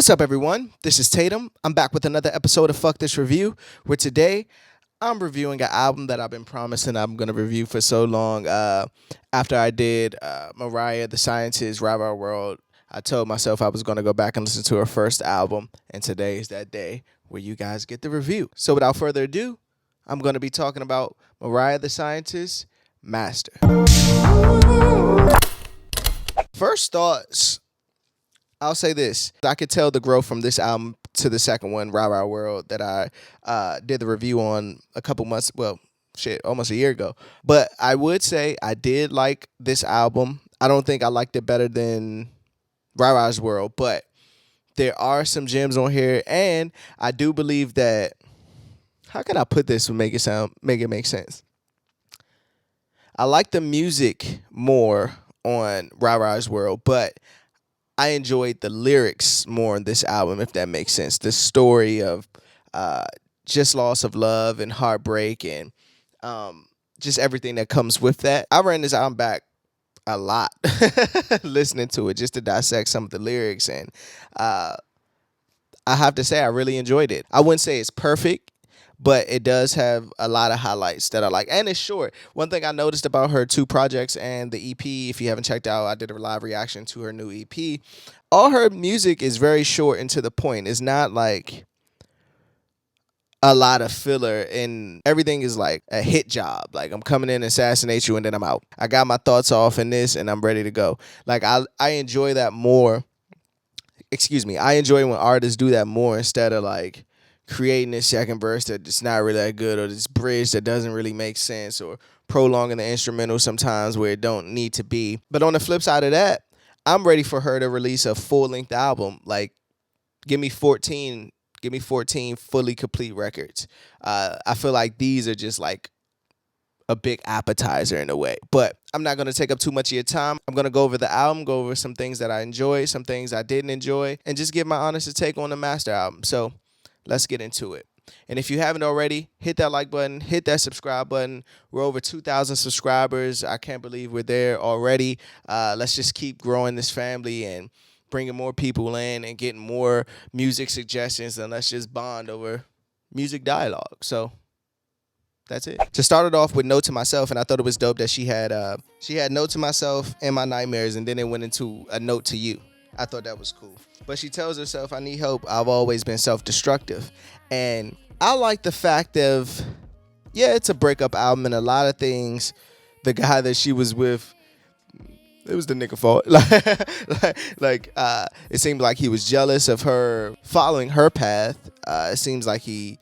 What's up, everyone? This is Tatum. I'm back with another episode of Fuck This Review, where today I'm reviewing an album that I've been promising I'm going to review for so long. After I did Mariah, The Scientist, Rah Rah World, I told myself I was going to go back and listen to her first album, and today is that day where you guys get the review. So without further ado, I'm going to be talking about Mariah, The Scientist, Master. First thoughts. I'll say this. I could tell the growth from this album to the second one, Rah Rah World, that I did the review on a couple months, almost a year ago. But I would say I did like this album. I don't think I liked it better than Rah Rah's World, but there are some gems on here, and I do believe that, how can I put this to make it make sense? I like the music more on Rah Rah's World, but I enjoyed the lyrics more on this album, if that makes sense. The story of just loss of love and heartbreak and just everything that comes with that. I ran this album back a lot listening to it just to dissect some of the lyrics. And I have to say I really enjoyed it. I wouldn't say it's perfect, but it does have a lot of highlights that I like. And it's short. One thing I noticed about her two projects and the EP, if you haven't checked out, I did a live reaction to her new EP. All her music is very short and to the point. It's not like a lot of filler, and everything is like a hit job. Like, I'm coming in, assassinate you, and then I'm out. I got my thoughts off in this, and I'm ready to go. Like, I enjoy that more. I enjoy when artists do that more instead of like creating this second verse that's not really that good, or this bridge that doesn't really make sense, or prolonging the instrumental sometimes where it don't need to be. But on the flip side of that, I'm ready for her to release a full-length album. Like, give me 14 fully complete records. I feel like these are just like a big appetizer in a way. But I'm not going to take up too much of your time. I'm going to go over the album, go over some things that I enjoy, some things I didn't enjoy, and just give my honest take on the Master album. So let's get into it. And if you haven't already, hit that like button, hit that subscribe button. We're over 2,000 subscribers. I can't believe we're there already. Let's just keep growing this family and bringing more people in and getting more music suggestions, and let's just bond over music dialogue. So that's it. To start it off with Note to Myself, and I thought it was dope that she had Note to Myself and My Nightmares, and then it went into a Note to You. I thought that was cool. But she tells herself, I need help. I've always been self-destructive. And I like the fact of, yeah, it's a breakup album, and a lot of things, the guy that she was with, it was the nigga fault. It seemed like he was jealous of her following her path. It seems like he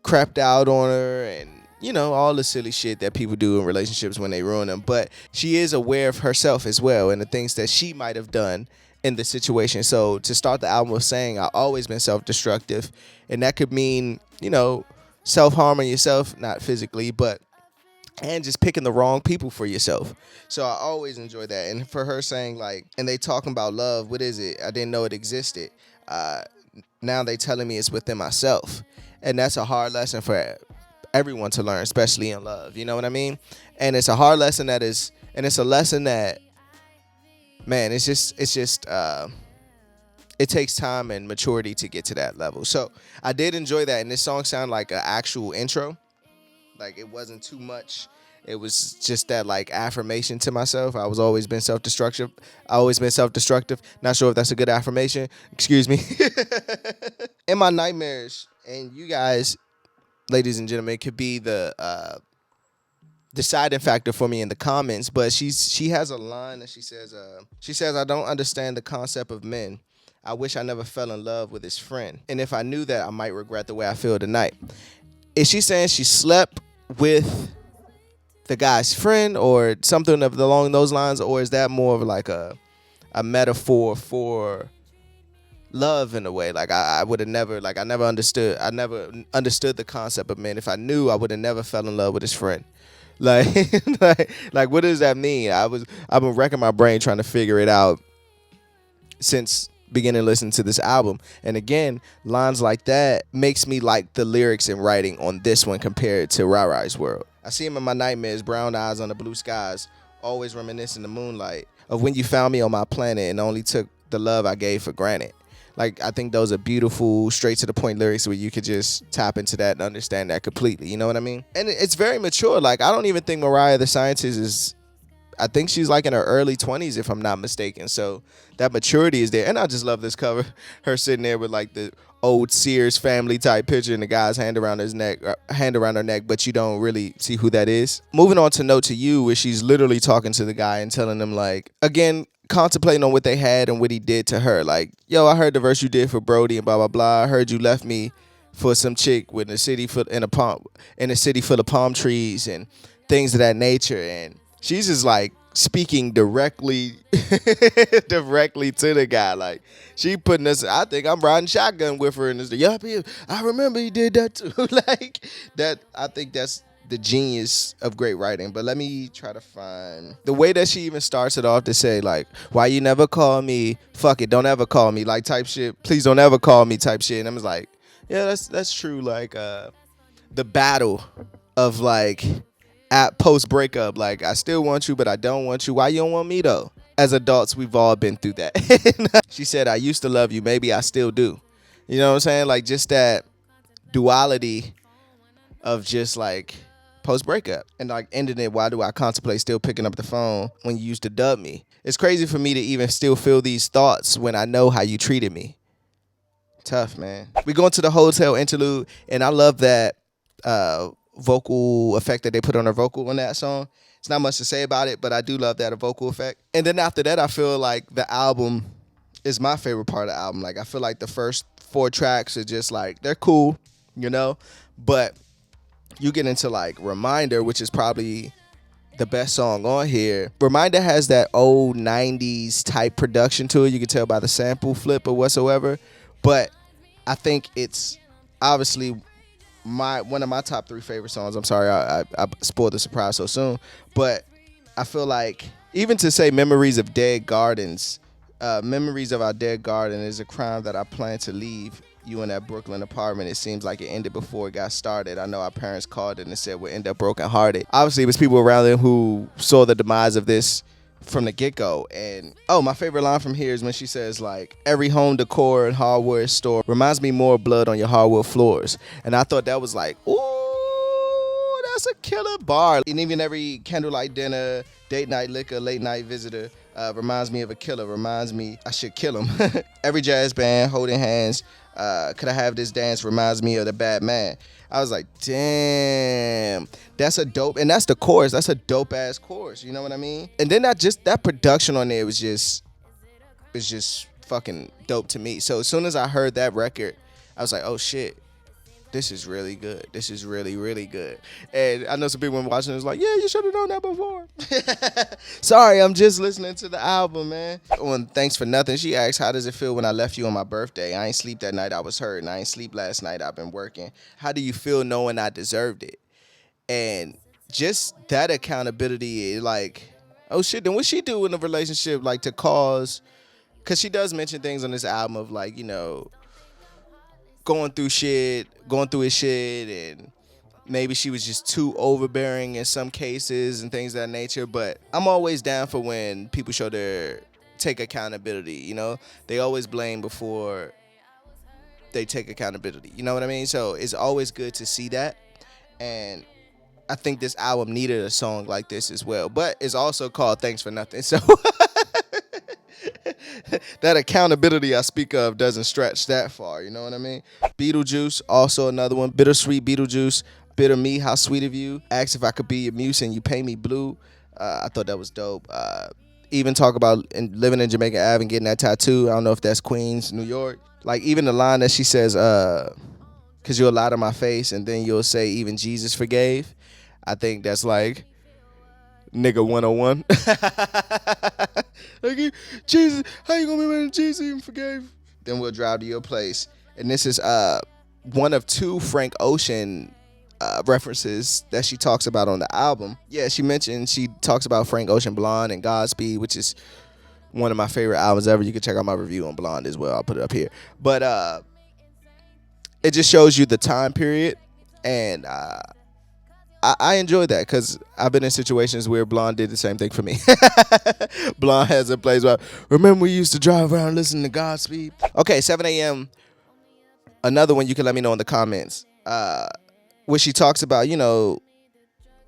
crapped out on her and, all the silly shit that people do in relationships when they ruin them. But she is aware of herself as well and the things that she might have done in the situation. So to start the album with saying, I've always been self-destructive. And that could mean, self-harming yourself, not physically, and just picking the wrong people for yourself. So I always enjoy that. And for her saying, like, and they talking about love, what is it? I didn't know it existed. Now they telling me it's within myself. And that's a hard lesson for everyone to learn, especially in love. You know what I mean? And it's a hard lesson and it's a lesson that, man, it takes time and maturity to get to that level. So I did enjoy that. And this song sounded like an actual intro. Like, it wasn't too much. It was just that, like, affirmation to myself. I was always been self-destructive. Not sure if that's a good affirmation. Excuse me. In My Nightmares, and you guys, ladies and gentlemen, could be the deciding factor for me in the comments. But she has a line that she says, I don't understand the concept of men. I wish I never fell in love with his friend. And if I knew that, I might regret the way I feel tonight. Is she saying she slept with the guy's friend or something along those lines, or is that more of like a metaphor for love in a way? Like, I would have never, like, I never understood the concept of men. If I knew, I would have never fell in love with his friend. Like, like what does that mean? I've been wrecking my brain trying to figure it out since beginning to listen to this album. And again, lines like that makes me like the lyrics and writing on this one compared to Rah Rah's World. I see him in my nightmares, brown eyes on the blue skies, always reminiscing the moonlight of when you found me on my planet and only took the love I gave for granted. Like, I think those are beautiful, straight to the point lyrics where you could just tap into that and understand that completely. You know what I mean? And it's very mature. Like, I don't even think Mariah the Scientist is, I think she's like in her early 20s, if I'm not mistaken. So that maturity is there. And I just love this cover. Her sitting there with like the old Sears family type picture and the guy's hand around her neck, but you don't really see who that is. Moving on to Note to You, where she's literally talking to the guy and telling him, like, again, contemplating on what they had and what he did to her. Like, yo, I heard the verse you did for Brody and blah, blah, blah. I heard you left me for some chick with a city full of palm trees and things of that nature. And she's just like speaking directly directly to the guy. Like, she putting us, I think I'm riding shotgun with her, and it's the, yup, I remember he did that too. Like, that, I think that's the genius of great writing. But let me try to find the way that she even starts it off to say, like, why you never call me, fuck it, don't ever call me, like, type shit, please don't ever call me type shit. And I'm just like, yeah, that's true. Like, the battle of, like, at post breakup, like, I still want you but I don't want you, why you don't want me though? As adults, we've all been through that. She said, I used to love you, maybe I still do. You know what I'm saying? Like, just that duality of just like post breakup, and like ending it, why do I contemplate still picking up the phone when you used to dub me? It's crazy for me to even still feel these thoughts when I know how you treated me. Tough, man. We go into the hotel interlude, and I love that vocal effect that they put on her vocal on that song. It's not much to say about it, but I do love that vocal effect. And then after that, I feel like the album is my favorite part of the album. Like, I feel like the first 4 tracks are just like, they're cool, you know? But you get into like Reminder, which is probably the best song on here. Reminder has that old 90s type production to it. You can tell by the sample flip or whatsoever. But I think it's obviously one of my top 3 favorite songs. I'm sorry I spoiled the surprise so soon. But I feel like, even to say Memories of Dead Gardens, Memories of Our Dead Garden is a crime that I plan to leave you in that Brooklyn apartment. It seems like it ended before it got started. I know our parents called it and said we'll end up broken hearted. Obviously, it was people around them who saw the demise of this from the get-go. And my favorite line from here is when she says, like, every home decor and hardware store reminds me more of blood on your hardwood floors. And I thought that was like, ooh, that's a killer bar. And even every candlelight dinner, date night liquor, late night visitor reminds me of a killer, reminds me I should kill him. Every jazz band holding hands, could I have this dance, reminds me of the bad man. I was like, damn, that's a dope, and that's the chorus. That's a dope ass chorus. You know what I mean? And then that production on there was just fucking dope to me. So as soon as I heard that record, I was like, oh shit, this is really good. This is really, really good. And I know some people when watching was like, yeah, you should have known that before. Sorry, I'm just listening to the album, man. On Thanks for Nothing, she asked, how does it feel when I left you on my birthday? I ain't sleep that night, I was hurt. And I ain't sleep last night, I've been working. How do you feel knowing I deserved it? And just that accountability, like, oh shit, then what she do in a relationship, like, to cause, because she does mention things on this album of, like, you know, going through his shit, and maybe she was just too overbearing in some cases and things of that nature. But I'm always down for when people take accountability, you know? They always blame before they take accountability, you know what I mean? So it's always good to see that. And I think this album needed a song like this as well. But it's also called Thanks for Nothing. So that accountability I speak of doesn't stretch that far, you know what I mean? Beetlejuice, also another one. Bittersweet Beetlejuice. Bitter Me, How Sweet of You. Asked if I could be your muse and you pay me blue. I thought that was dope. Even talk about living in Jamaica Ave and getting that tattoo. I don't know if that's Queens, New York. Like, even the line that she says, cause you'll lie to my face and then you'll say even Jesus forgave. I think that's like nigga 101. Like, Jesus, how you gonna be mad at Jesus even forgave? Then We'll Drive to Your Place. And this is one of 2 Frank Ocean references that she talks about on the album. Yeah, she talks about Frank Ocean Blonde and Godspeed, which is one of my favorite albums ever. You can check out my review on Blonde as well. I'll put it up here. But it just shows you the time period. And I enjoy that because I've been in situations where Blonde did the same thing for me. Blonde has a place where, remember we used to drive around listening to Godspeed? Okay, 7 a.m. Another one you can let me know in the comments. Where she talks about,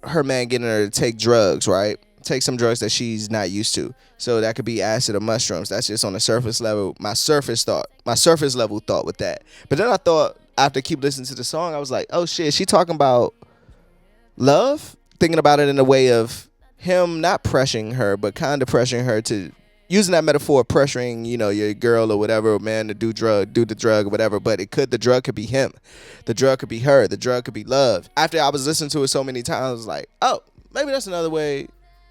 her man getting her to take drugs, right? Take some drugs that she's not used to. So that could be acid or mushrooms. That's just on the surface level. My surface level thought with that. But then I thought, after keep listening to the song, I was like, oh shit, she talking about love? Thinking about it in a way of him not pressuring her, but kind of pressuring her to, using that metaphor of pressuring, your girl or whatever, or man to do the drug or whatever. But the drug could be him. The drug could be her. The drug could be love. After I was listening to it so many times, I was like, oh, maybe that's another way.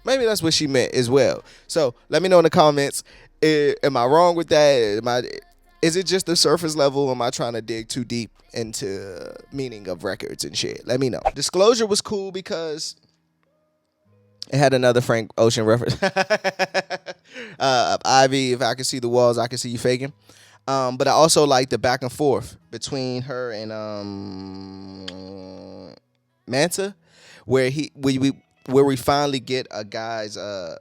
Maybe that's what she meant as well. So let me know in the comments. Am I wrong with that? Is it just the surface level? Am I trying to dig too deep into meaning of records and shit? Let me know. Disclosure was cool because it had another Frank Ocean reference. Ivy, if I can see the walls, I can see you faking. But I also like the back and forth between her and Manta, where we finally get a guy's a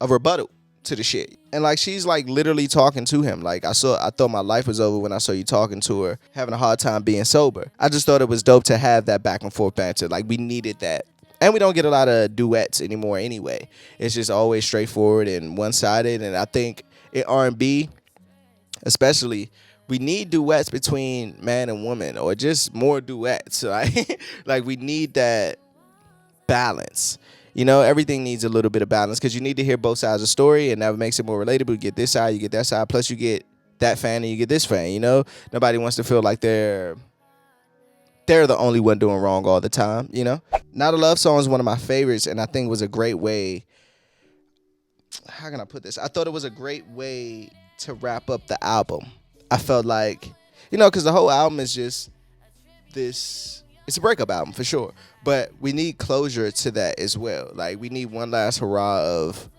rebuttal to the shit. And like she's like literally talking to him. Like I thought my life was over when I saw you talking to her, having a hard time being sober. I just thought it was dope to have that back and forth banter. Like we needed that. And we don't get a lot of duets anymore anyway. It's just always straightforward and one-sided. And I think in R&B, especially, we need duets between man and woman, or just more duets. Like we need that balance. Everything needs a little bit of balance because you need to hear both sides of the story, and that makes it more relatable. You get this side, you get that side, plus you get that fan and you get this fan. Nobody wants to feel like they're the only one doing wrong all the time. Not a Love Song is one of my favorites, and I think it was a great way. How can I put this? I thought it was a great way to wrap up the album. I felt like, because the whole album is just this. It's a breakup album for sure, but we need closure to that as well. Like we need one last hurrah of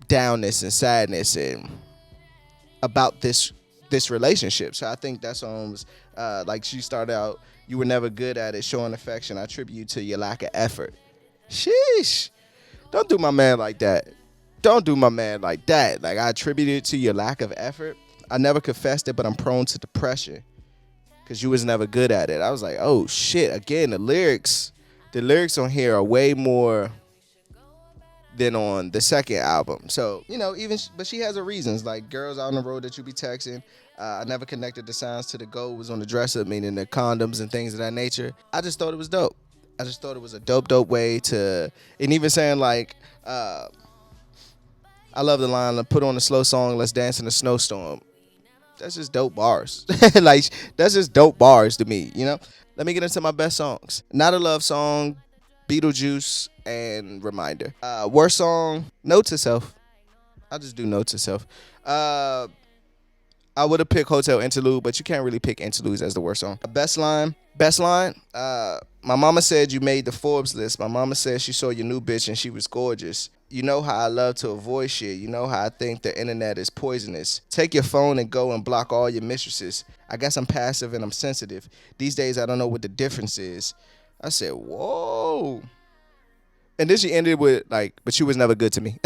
downness and sadness and about this relationship. So I think that song was like she started out, you were never good at it, showing affection. I attribute to your lack of effort. Sheesh. Don't do my man like that. Don't do my man like that. Like I attribute it to your lack of effort. I never confessed it, but I'm prone to depression because you was never good at it. I was like, oh shit. Again, the lyrics on here are way more than on the second album. So, but she has her reasons. Like girls out on the road that you be texting. I never connected the signs to the gold was on the dresser, meaning the condoms and things of that nature. I just thought it was dope. I just thought it was a dope way to, and even saying like, I love the line, put on a slow song, let's dance in a snowstorm. That's just dope bars. Like, that's just dope bars to me, Let me get into my best songs. Not a Love Song, Beetlejuice, and Reminder. Worst song, Note to Self. I'll just do Note to Self. I would have picked Hotel Interlude, but you can't really pick interludes as the worst song. Best line. My mama said you made the Forbes list. My mama said she saw your new bitch and she was gorgeous. You know how I love to avoid shit. You know how I think the internet is poisonous. Take your phone and go and block all your mistresses. I guess I'm passive and I'm sensitive. These days I don't know what the difference is. I said, whoa. And then she ended with like, but she was never good to me.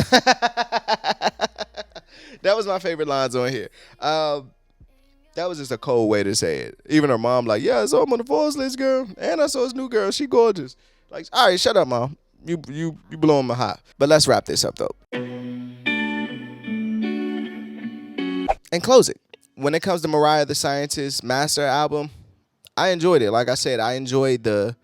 That was my favorite lines on here. That was just a cold way to say it. Even her mom like, yeah, I saw him on the Forbes list, girl. And I saw his new girl. She gorgeous. Like, all right, shut up, mom. You blowing my hot. But let's wrap this up, though. And close it. When it comes to Mariah the Scientist Master album, I enjoyed it. Like I said, I enjoyed the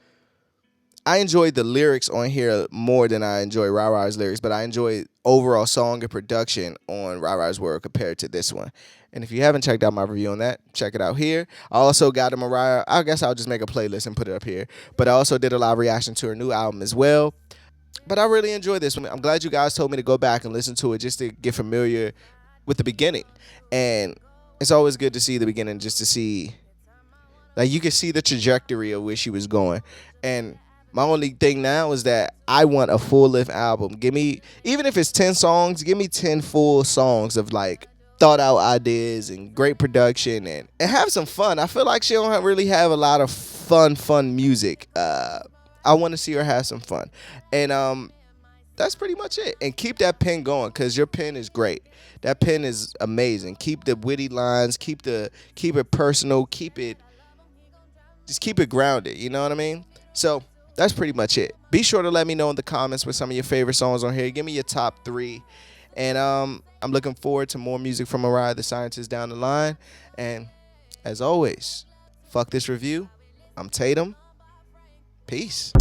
lyrics on here more than I enjoy Ra-Ra's lyrics, but I enjoyed overall song and production on Ra-Ra's work compared to this one. And if you haven't checked out my review on that, check it out here. I also got a Mariah, I guess I'll just make a playlist and put it up here. But I also did a live reaction to her new album as well. But I really enjoyed this one. I'm glad you guys told me to go back and listen to it just to get familiar with the beginning. And it's always good to see the beginning just to see, like you can see the trajectory of where she was going. And my only thing now is that I want a full length album. Give me, even if it's 10 songs, give me 10 full songs of like thought out ideas and great production and have some fun. I feel like she don't really have a lot of fun music. I want to see her have some fun. And that's pretty much it. And keep that pen going, because your pen is great. That pen is amazing. Keep the witty lines. Keep it personal. Just keep it grounded. You know what I mean? So that's pretty much it. Be sure to let me know in the comments what some of your favorite songs on here. Give me your top 3. And I'm looking forward to more music from Mariah the Scientist down the line. And as always, fuck this review. I'm Tatum. Peace.